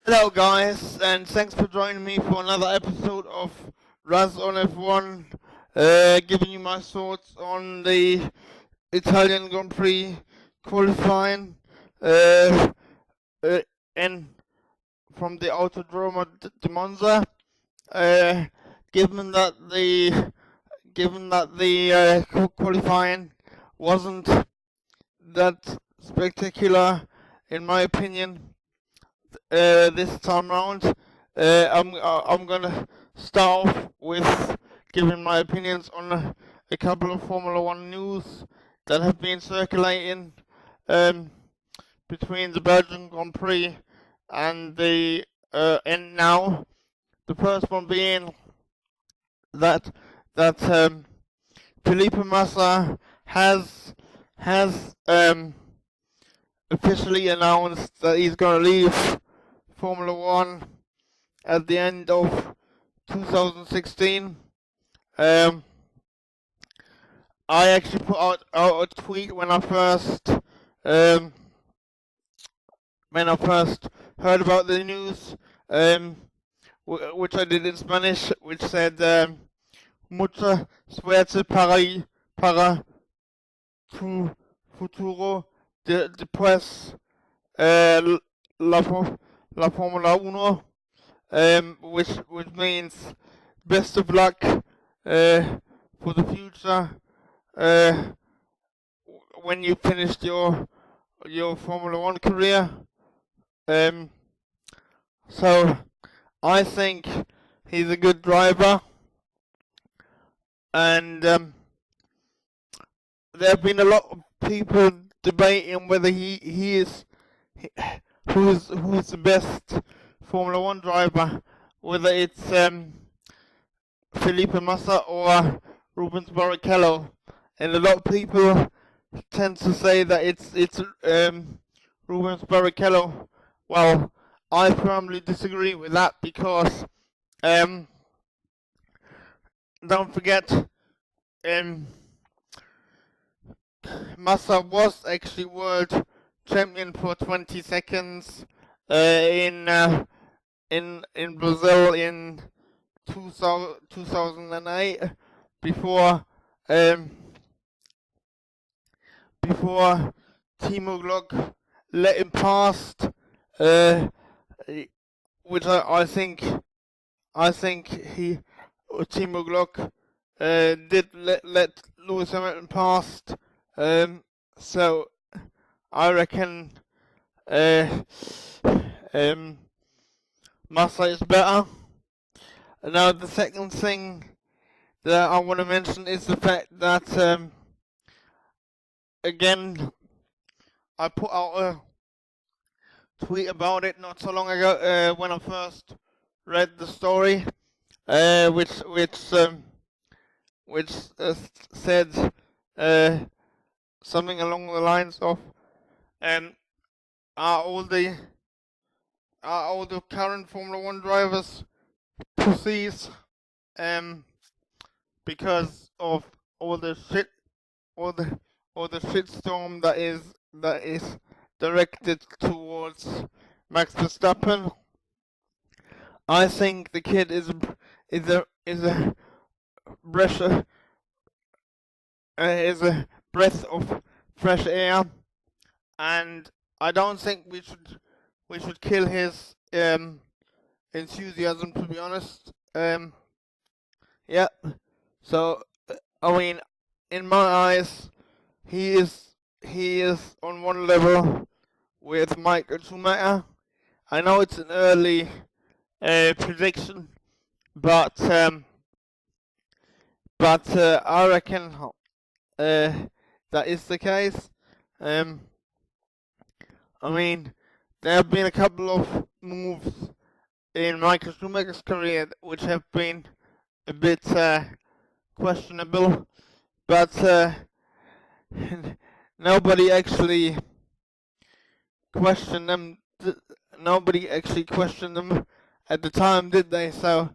Hello, guys, and thanks for joining me for another episode of Raz on F1. Giving you my thoughts on the Italian Grand Prix qualifying, uh, and from the Autodromo di Monza. Uh, given that the qualifying wasn't that spectacular, in my opinion, this time round. I'm gonna start off with giving my opinions on a couple of Formula One news that have been circulating um, between the Belgian Grand Prix and the and now. The first one being that Felipe Massa has officially announced that he's going to leave Formula One at the end of 2016. I actually put out a tweet when I first heard about the news, which I did in Spanish, which said mucha suerte para tu futuro después la Formula 1, which means best of luck for the future when you finished your Formula 1 career. So I think he's a good driver, and there have been a lot of people debating whether who's the best Formula One driver, whether it's Felipe Massa or Rubens Barrichello, and a lot of people tend to say that it's Rubens Barrichello. Well, I firmly disagree with that because don't forget Massa was actually world champion for 20 seconds in Brazil in 2008 before Timo Glock let him past, which I think Timo Glock did let Lewis Hamilton past. So I reckon Massa is better. Now the second thing that I want to mention is the fact that again, I put out a tweet about it not so long ago when I first read the story, which said something along the lines of are all the current Formula One drivers pussies because of all the shitstorm that is directed towards Max Verstappen. I think the kid is a breath of fresh air, and I don't think we should kill his enthusiasm, to be honest. Yeah. So I mean, in my eyes, he is on one level with Michael Schumacher. I know it's an early prediction, but I reckon that is the case. I mean, there have been a couple of moves in Michael Schumacher's career which have been a bit questionable, but nobody actually questioned them. Nobody actually questioned them at the time, did they? So,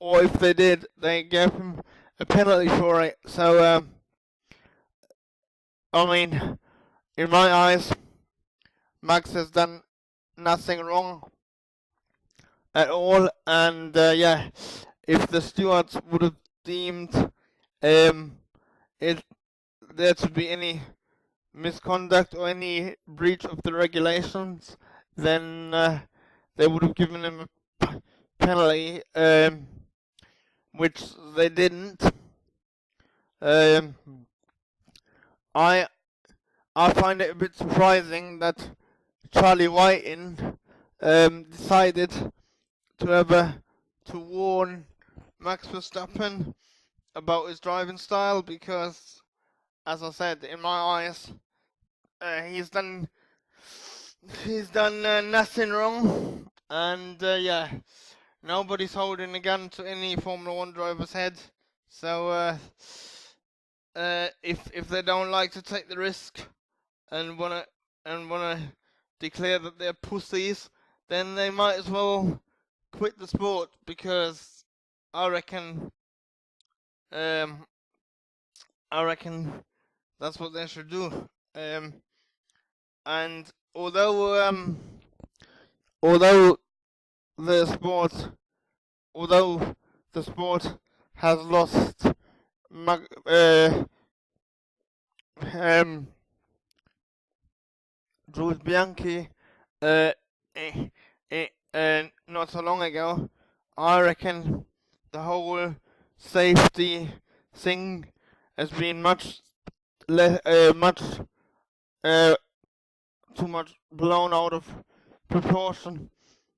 or if they did, they gave him a penalty for it. So, I mean, in my eyes, Max has done nothing wrong at all, and yeah, if the stewards would have deemed it there to be any misconduct or any breach of the regulations, then they would have given him a penalty, which they didn't. I find it a bit surprising that Charlie Whiting decided to warn Max Verstappen about his driving style, because, as I said, in my eyes, he's done nothing wrong, and yeah, nobody's holding a gun to any Formula One driver's head. So if they don't like to take the risk and wanna declare that they're pussies, then they might as well quit the sport, because I reckon that's what they should do. And although the sport has lost Jules Bianchi not so long ago, I reckon the whole safety thing has been much too much blown out of proportion.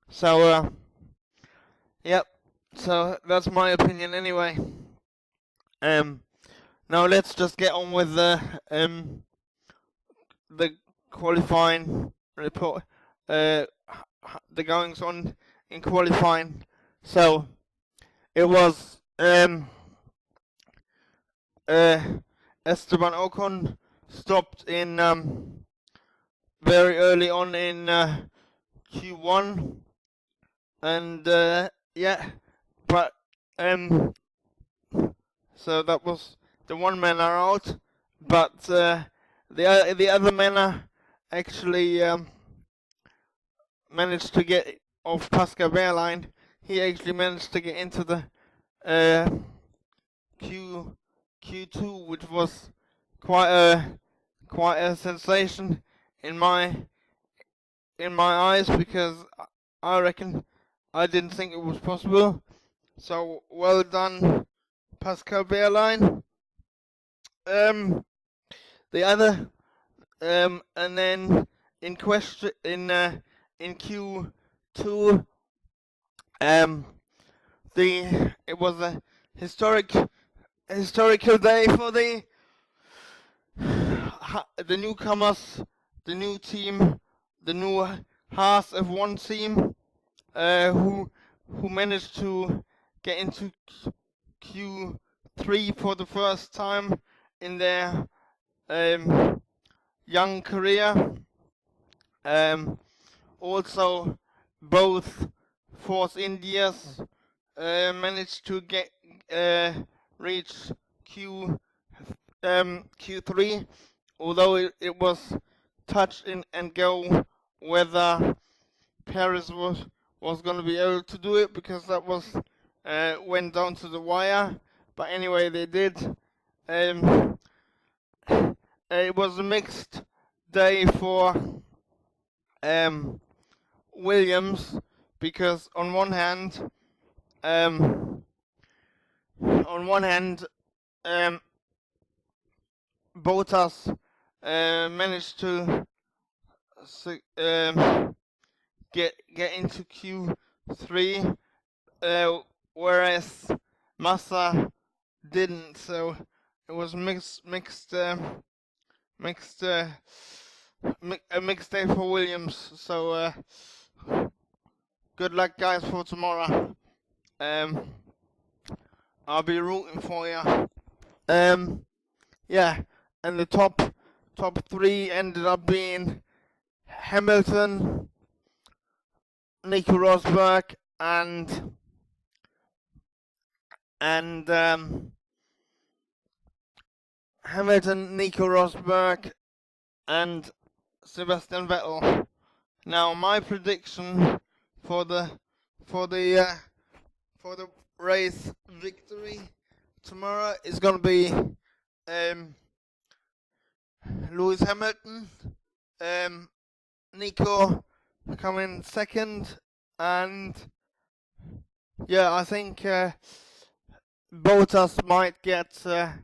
So yep. So that's my opinion anyway. Now let's just get on with the qualifying report. The goings on in qualifying. So it was Esteban Ocon stopped in very early on in Q1, and yeah, but so that was the one man out, but the other man actually managed to get off Pascal Wehrlein. He actually managed to get into the Q2, which was quite a sensation in my eyes, because I reckon I didn't think it was possible. So well done, Pascal Wehrlein. The other and then in Q2, it was a historical day for the newcomers, the new team, the new Haas F1 team, who managed to get into Q3 for the first time in their young career. Also, both Force Indias managed to reach Q3, although it was touch and go whether Paris was going to be able to do it, because that was went down to the wire. But anyway, they did. It was a mixed day for Williams, because on one hand Bottas managed to get into Q3, whereas Massa didn't. So it was a mixed day for Williams. So good luck, guys, for tomorrow. I'll be rooting for you. Yeah, and the top three ended up being Hamilton, Nico Rosberg, and Hamilton, Nico Rosberg, and Sebastian Vettel. Now my prediction for the race victory tomorrow is gonna be Lewis Hamilton, Nico coming second, and yeah, I think Bottas might get a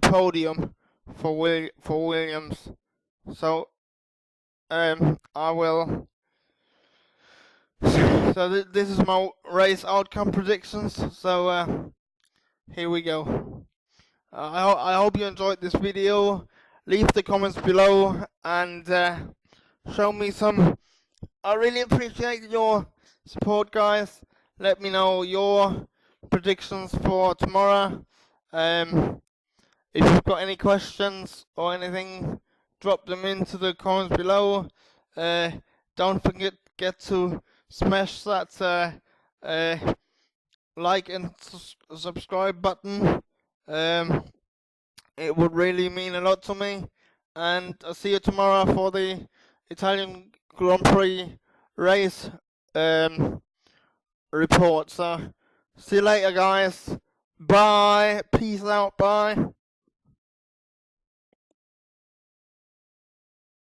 podium for Williams. So I will. So this is my race outcome predictions. So here we go. I hope you enjoyed this video. Leave the comments below and show me some. I really appreciate your support, guys. Let me know your predictions for tomorrow. If you've got any questions or anything, drop them into the comments below. Don't forget to smash that like and subscribe button. It would really mean a lot to me. And I'll see you tomorrow for the Italian Grand Prix race report. So see you later, guys. Bye. Peace out. Bye.